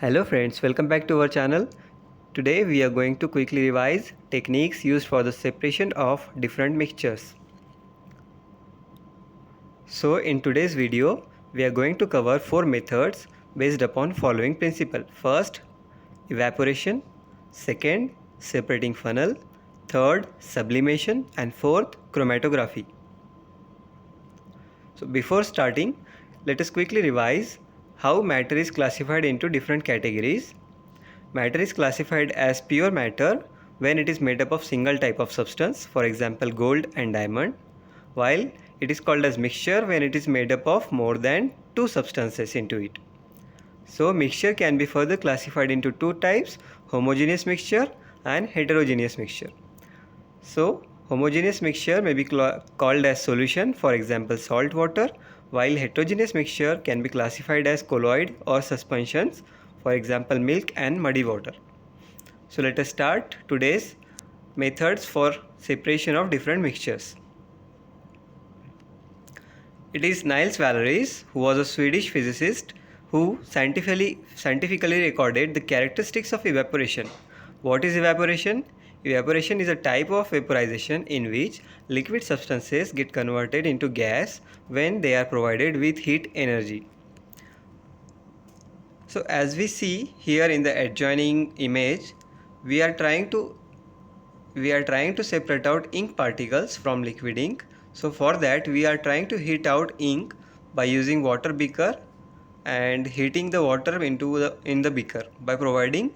Hello friends, welcome back to our channel. Today we are going to quickly revise techniques used for the separation of different mixtures. So in today's video, we are going to cover 4 methods based upon following principle. First, evaporation. Second, separating funnel. Third, sublimation. And fourth, chromatography. So before starting, let us quickly revise how matter is classified into different categories. Matter is classified as pure matter when it is made up of single type of substance, for example gold and diamond, while it is called as mixture when it is made up of more than two substances into it. So mixture can be further classified into two types, homogeneous mixture and heterogeneous mixture. So homogeneous mixture may be called as solution, for example salt water, while heterogeneous mixture can be classified as colloid or suspensions, for example milk and muddy water. So let us start today's methods for separation of different mixtures. It is Niels Valeries, who was a Swedish physicist, who scientifically recorded the characteristics of evaporation. What is evaporation? Evaporation is a type of vaporization in which liquid substances get converted into gas when they are provided with heat energy. So as we see here in the adjoining image, we are trying to separate out ink particles from liquid ink. So for that we are trying to heat out ink by using water beaker and heating the water in the beaker by providing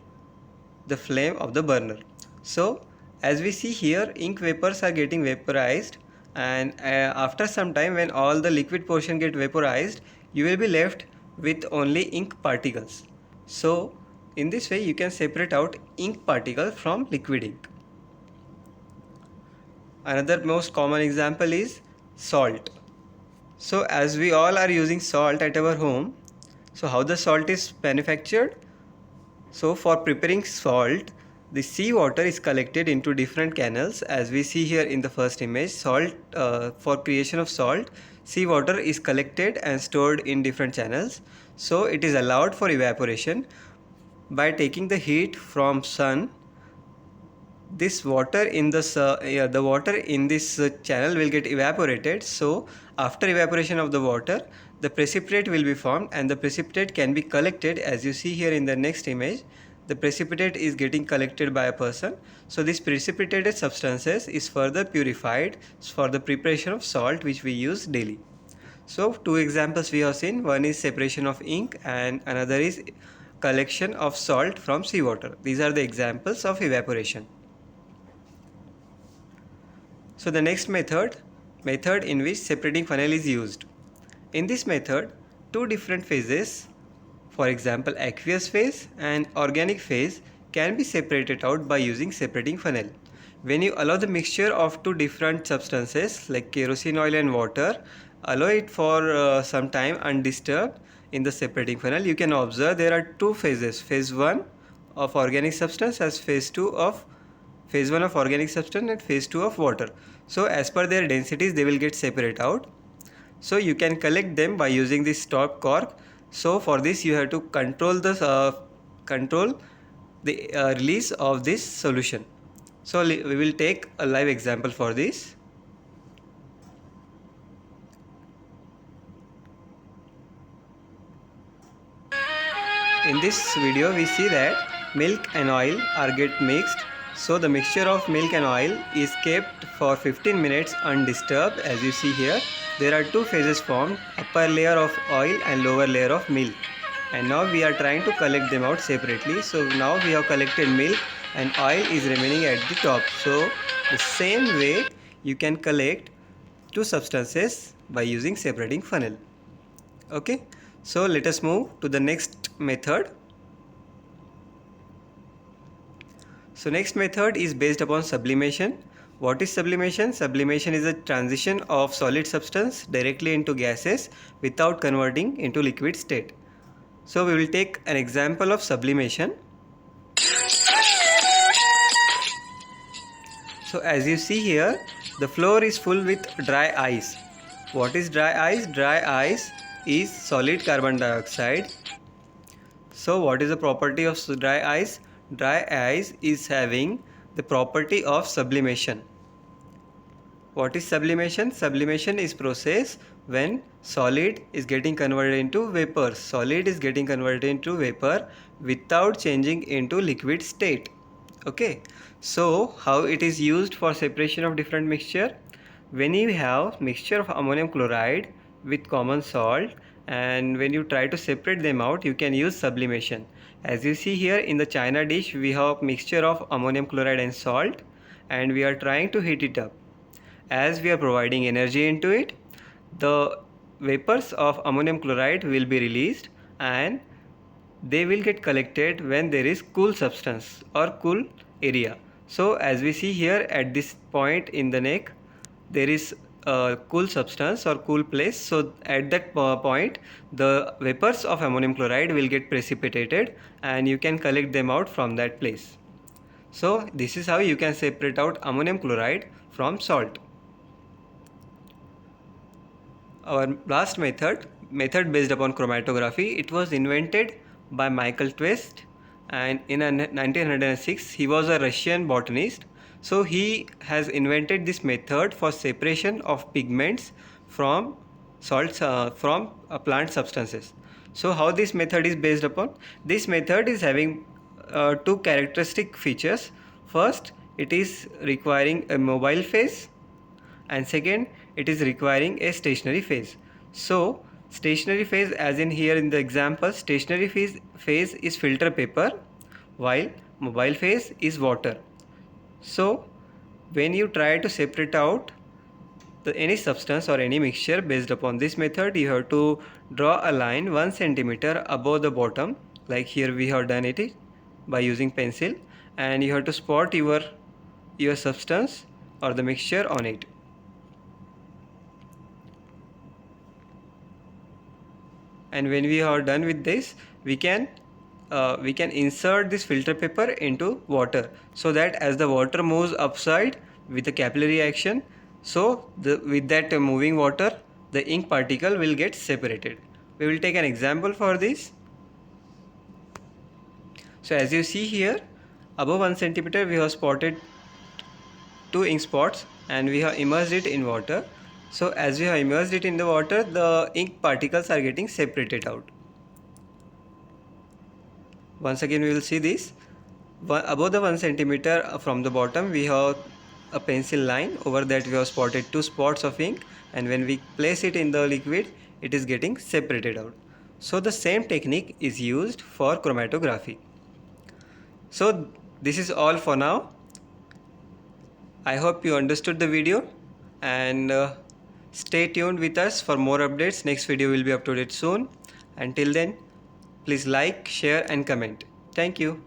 the flame of the burner. So as we see here, ink vapors are getting vaporized, and after some time when all the liquid portion get vaporized, you will be left with only ink particles. So in this way you can separate out ink particle from liquid ink. Another most common example is salt. So as we all are using salt at our home, so how the salt is manufactured? So for preparing salt, the seawater is collected into different canals. As we see here in the first image, for creation of salt, seawater is collected and stored in different channels. So it is allowed for evaporation by taking the heat from sun. This water in the water in this channel will get evaporated. So after evaporation of the water, the precipitate will be formed, and the precipitate can be collected. As you see here in the next image, the precipitate is getting collected by a person. So this precipitated substances is further purified for the preparation of salt which we use daily. So two examples we have seen. One is separation of ink and another is collection of salt from seawater. These are the examples of evaporation. So the next method in which separating funnel is used. In this method, two different phases, for example aqueous phase and organic phase, can be separated out by using separating funnel. When you allow the mixture of two different substances like kerosene oil and water, allow it for some time undisturbed in the separating funnel, you can observe there are two phases, phase 1 of organic substance as phase 1 of organic substance and phase 2 of water. So as per their densities they will get separate out. So you can collect them by using this stop cork. So for this you have to control the release of this solution. So we will take a live example for this. In this video we see that milk and oil are get mixed. So the mixture of milk and oil is kept for 15 minutes undisturbed. As you see here, there are two phases formed, upper layer of oil and lower layer of milk. And now we are trying to collect them out separately. So now we have collected milk and oil is remaining at the top. So the same way you can collect two substances by using separating funnel. Okay, so let us move to the next method. So next method is based upon sublimation. What is sublimation? Sublimation is a transition of solid substance directly into gases without converting into liquid state. So we will take an example of sublimation. So as you see here, the floor is full with dry ice. What is dry ice? Dry ice is solid carbon dioxide. So what is the property of dry ice? Dry ice is having the property of sublimation. What is sublimation? Sublimation is process when solid is getting converted into vapor. Solid is getting converted into vapor without changing into liquid state. Okay. So how it is used for separation of different mixture? When you have mixture of ammonium chloride with common salt, and when you try to separate them out, you can use sublimation. As you see here in the china dish, we have mixture of ammonium chloride and salt, and we are trying to heat it up. As we are providing energy into it, the vapors of ammonium chloride will be released, and they will get collected when there is cool substance or cool area. So as we see here at this point in the neck, there is a cool substance or cool place. So at that point, the vapors of ammonium chloride will get precipitated, and you can collect them out from that place. So this is how you can separate out ammonium chloride from salt. Our last method based upon chromatography, it was invented by Michael Twist, and in 1906 he was a Russian botanist. So he has invented this method for separation of pigments from salts from plant substances. So how this method is based upon? This method is having two characteristic features. First, it is requiring a mobile phase, and second, it is requiring a stationary phase. So stationary phase, as in here in the example, stationary phase is filter paper, while mobile phase is water. So when you try to separate out any substance or any mixture based upon this method, you have to draw a line 1 centimeter above the bottom, like here we have done it by using pencil, and you have to spot your substance or the mixture on it. And when we are done with this, we can insert this filter paper into water, so that as the water moves upside with the capillary action, so with that moving water, the ink particle will get separated. We will take an example for this. So as you see here, above 1 centimeter we have spotted two ink spots, and we have immersed it in water. So as we have immersed it in the water, the ink particles are getting separated out. Once again we will see this. Above the 1 centimeter from the bottom, we have a pencil line. Over that we have spotted two spots of ink, and when we place it in the liquid, it is getting separated out. So the same technique is used for chromatography. So this is all for now. I hope you understood the video, and stay tuned with us for more updates. Next video will be uploaded soon. Until then, please like, share and comment. Thank you.